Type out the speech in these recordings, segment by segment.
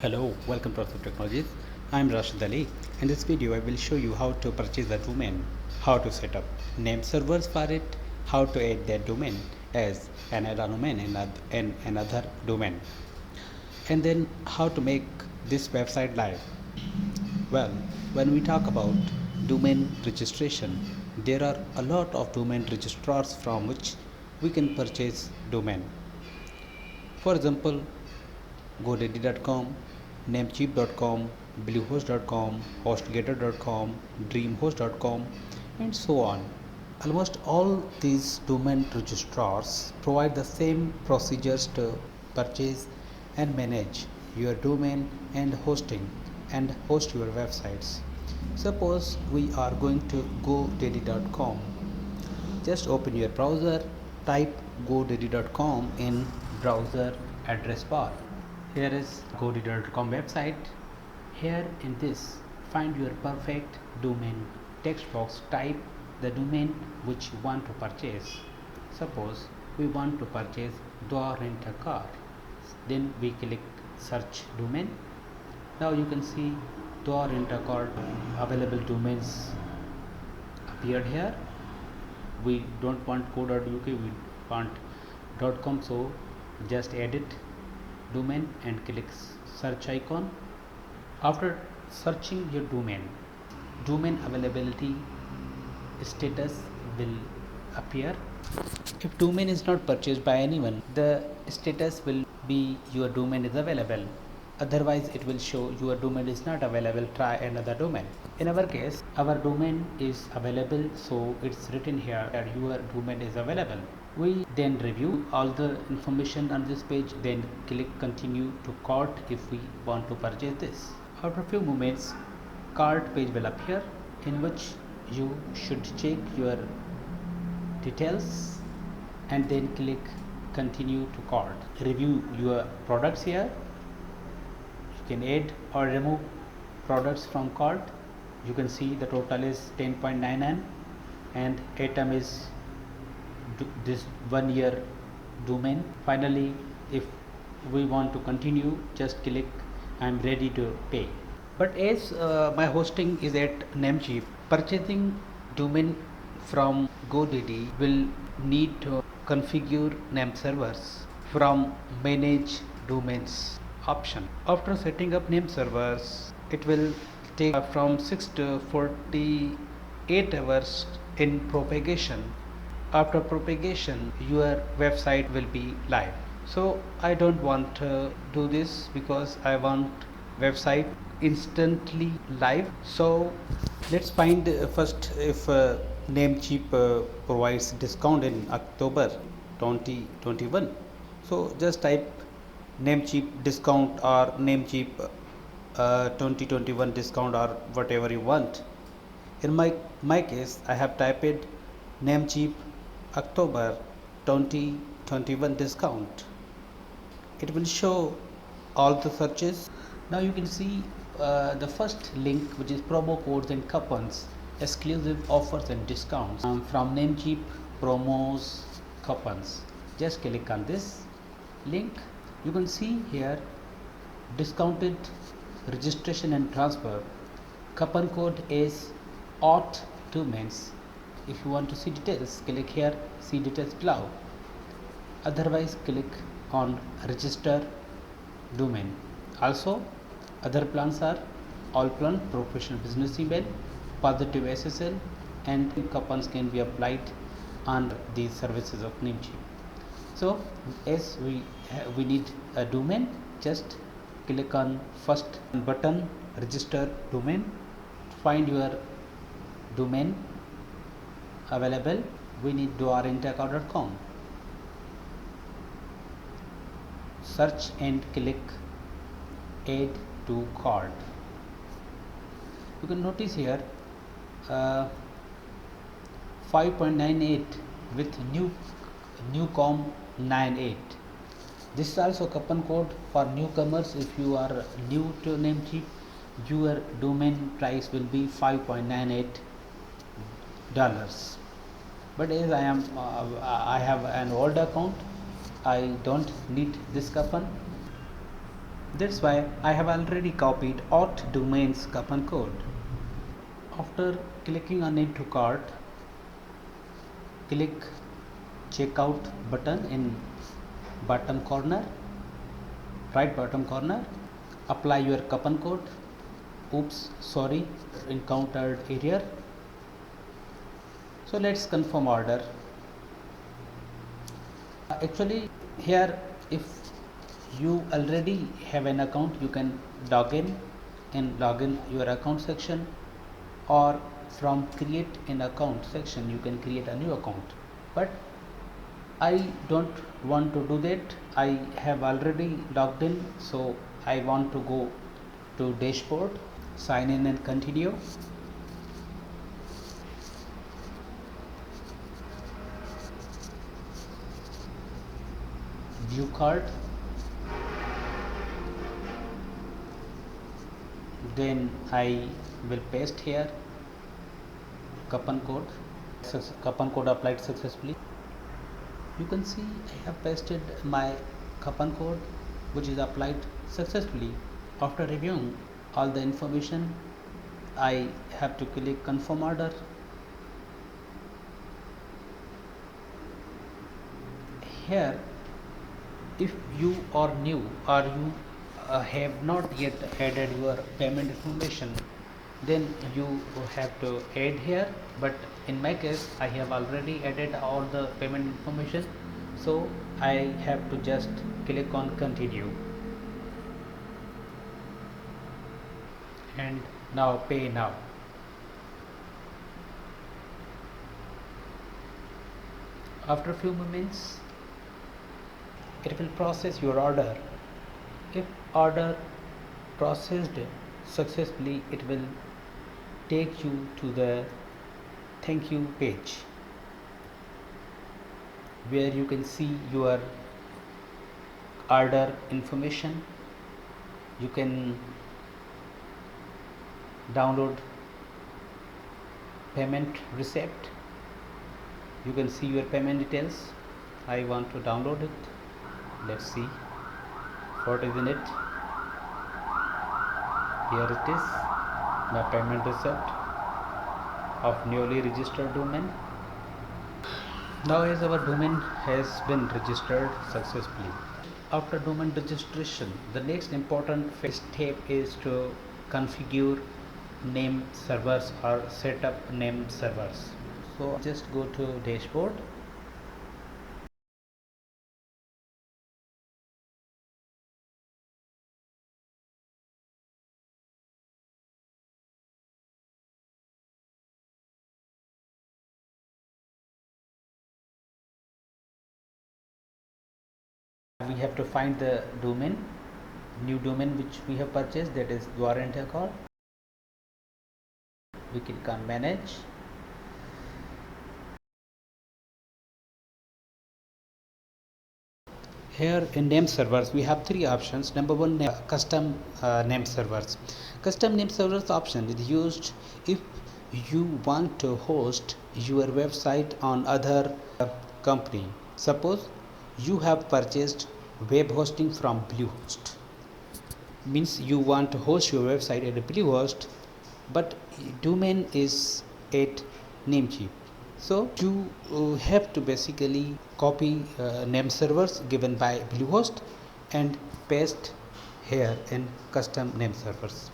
Hello, welcome to Arthur Technologies. I'm Rashid Ali. In this video, I will show you how to purchase a domain, how to set up name servers for it, how to add that domain as another domain in another domain, and then how to make this website live. Well, when we talk about domain registration, there are a lot of domain registrars from which we can purchase domain. For example, GoDaddy.com, Namecheap.com, Bluehost.com, HostGator.com, DreamHost.com, and so on. Almost all these domain registrars provide the same procedures to purchase and manage your domain and hosting and host your websites. Suppose we are going to GoDaddy.com. Just open your browser, type godaddy.com in browser address bar. Here is godaddy.com website. Here in this, find your perfect domain. Text box, type the domain which you want to purchase. Suppose we want to purchase Dua Rent a Car. Then we click search domain. Now you can see Dua Rent a Car available domains appeared here. We don't want co.uk, we want .com, so just edit domain and click search icon. After searching your domain availability status will appear. If domain is not purchased by anyone, the status will be your domain is available. Otherwise, it will show your domain is not available, try another domain. In our case, our domain is available, so it's written here that your domain is available. We then review all the information on this page, then click continue to cart if we want to purchase this. After a few moments, cart page will appear in which you should check your details and then click continue to cart. Review your products here. You can add or remove products from cart. You can see the total is 10.99 and item is this 1 year domain. Finally, if we want to continue, just click I'm ready to pay. But as my hosting is at Namecheap, purchasing domain from GoDaddy will need to configure name servers from manage domains option. After setting up name servers, it will take from 6 to 48 hours in propagation. After propagation, your website will be live. So I don't want to do this because I want website instantly live. So let's find first if Namecheap provides discount in October 2021. So just type Namecheap discount or Namecheap 2021 discount or whatever you want. In my case, I have typed Namecheap October 2021 discount. It will show all the searches. Now you can see the first link, which is promo codes and coupons, exclusive offers and discounts from Namecheap promos coupons. Just click on this link. You can see here discounted registration and transfer. Coupon code is auth domains. If you want to see details, click here see details below. Otherwise, click on register domain. Also, other plans are all plan, professional business email, positive SSL, and coupons can be applied on these services of Namecheap. So as we need a domain, just click on first button register domain, find your domain available. We need duarentacar.com. Search and click add to cart. You can notice here 5.98 with newcom 98. This is also coupon code for newcomers. If you are new to Namecheap, your domain price will be $5.98. But as I have an old account, I don't need this coupon. That's why I have already copied auth domains coupon code. After clicking on it to cart, click checkout button in bottom corner, right bottom corner. Apply your coupon code. Oops, sorry, encountered error. So let's confirm order. Actually here, if you already have an account, you can log in your account section, or from create an account section you can create a new account. But I don't want to do that. I have already logged in, so I want to go to dashboard, sign in and continue. View card, then I will paste here coupon code. Coupon code applied successfully. You can see I have pasted my coupon code, which is applied successfully. After reviewing all the information, I have to click confirm order. Here, if you are new or you have not yet added your payment information, then you have to add here. But in my case, I have already added all the payment information, so I have to just click on continue, and now pay now. After a few moments, it will process your order. If order processed successfully, it will take you to the thank you page, where you can see your order information. You can download payment receipt. You can see your payment details. I want to download it. Let's see what is in it. Here it is, my payment receipt of newly registered domain. Now as our domain has been registered successfully. After domain registration, the next important step is to configure name servers or set up name servers. So just go to dashboard. We have to find the domain, new domain which we have purchased, that is Dwarantacall. We click on manage. Here in name servers we have three options. Number one, custom name servers. Custom name servers option is used if you want to host your website on other company. Suppose you have purchased web hosting from Bluehost, means you want to host your website at a Bluehost, but domain is at Namecheap. So you have to basically copy name servers given by Bluehost and paste here in custom name servers.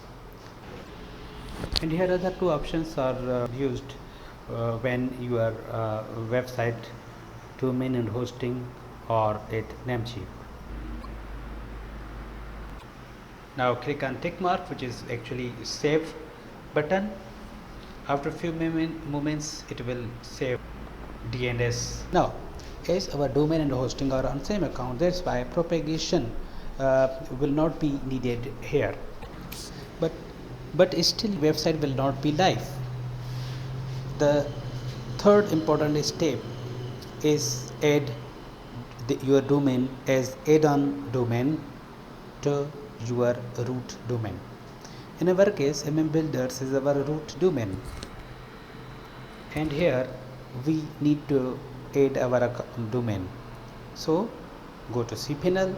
And here other two options are used when your website domain and hosting or at Namecheap. Now click on tick mark, which is actually save button. After a few moments it will save DNS. Now as our domain and hosting are on same account, that's why propagation will not be needed here, but still website will not be live. The third important step is add your domain as add-on domain to your root domain. In our case, Builders is our root domain, and here we need to add our domain. So go to cPanel,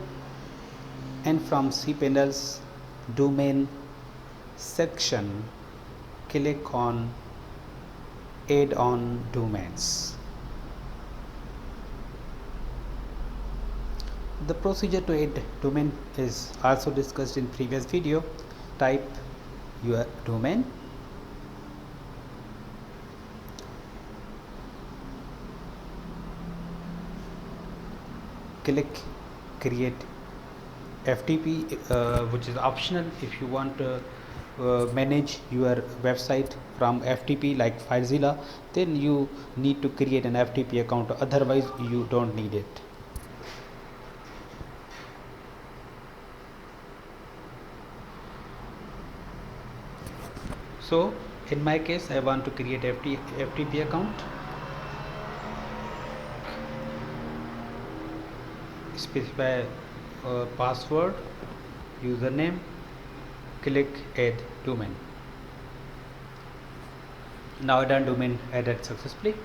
and from cPanel's domain section click on add on domains. The procedure to add domain is also discussed in previous video. Type your domain, click create FTP, which is optional if you want to manage your website from FTP like FileZilla, then you need to create an FTP account, otherwise you don't need it. So in my case I want to create FTP account. Specify password, username, click add domain. Now done, domain added successfully.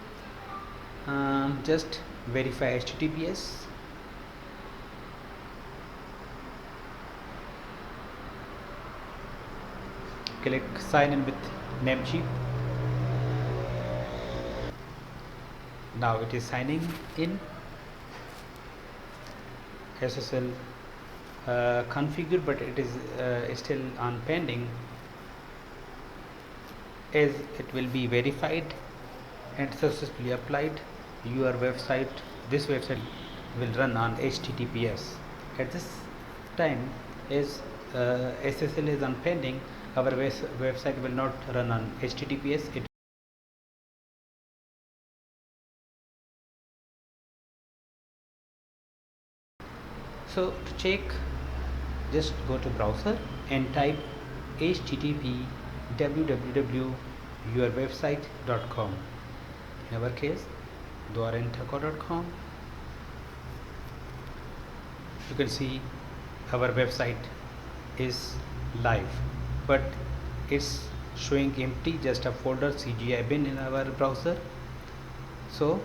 Just verify HTTPS. Click sign in with Namecheap. Now it is signing in. SSL configured, but it is still on pending, as it will be verified and successfully applied. Your website, this website will run on HTTPS. At this time, as SSL is on pending, our website will not run on HTTPS. So to check, just go to browser and type http www.yourwebsite.com. In our case, dwaranthakur.com. You can see our website is live, but it's showing empty, just a folder CGI bin in our browser. So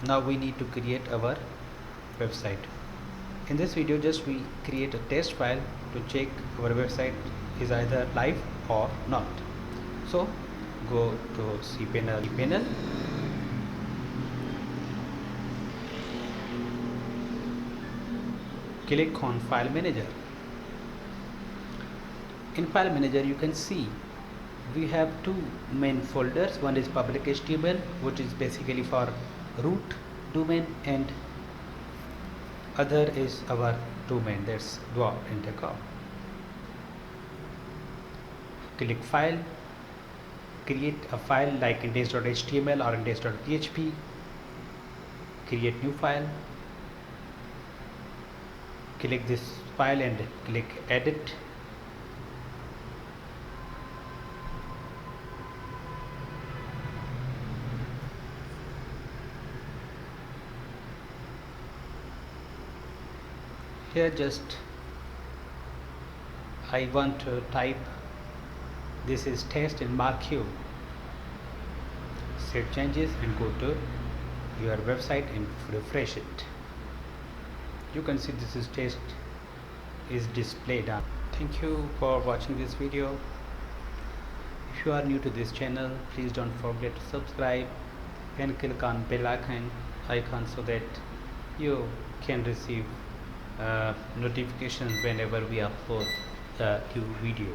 now we need to create our website. In this video, just we create a test file to check our website is either live or not. So go to cPanel, click on File Manager. In File Manager, you can see we have two main folders. One is public HTML, which is basically for root domain, and other is our domain, that's dwaranthakur. Click File, create a file like index.html or index.php, create new file, click this file and click Edit. Here just I want to type this is test and mark you. Save changes and go to your website and refresh it. You can see this is test is displayed on. Thank you for watching this video. If you are new to this channel, please don't forget to subscribe and click on bell icon so that you can receive notifications whenever we upload a new video.